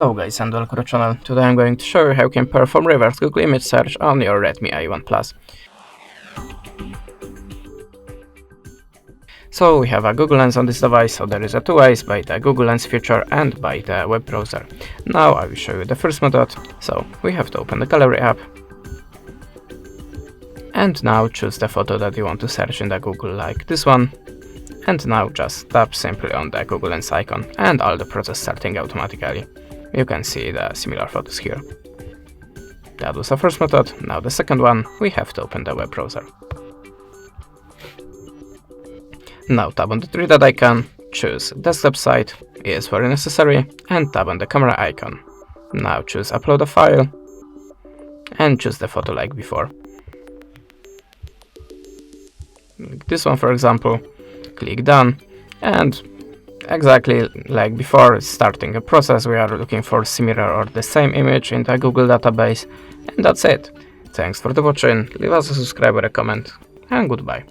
Hello guys and welcome to the channel. Today I'm going to show you how you can perform reverse Google image search on your Redmi A1 Plus. So we have a Google Lens on this device, so there is two ways, by the Google Lens feature and by the web browser. Now I will show you the first method. So we have to open the Gallery app and now choose the photo that you want to search in the Google, like this one. And now just tap simply on the Google Lens icon and all the process starting automatically. You can see the similar photos here. That was the first method. Now the second one, we have to open the web browser. Now tap on the three-dot icon, choose desktop site, is very necessary, and tap on the camera icon. Now choose upload a file, and choose the photo like before. This one for example, click done, and exactly like before, starting a process, we are looking for similar or the same image in the Google database, and that's it. Thanks for the watching, leave us a subscribe or a comment, and goodbye.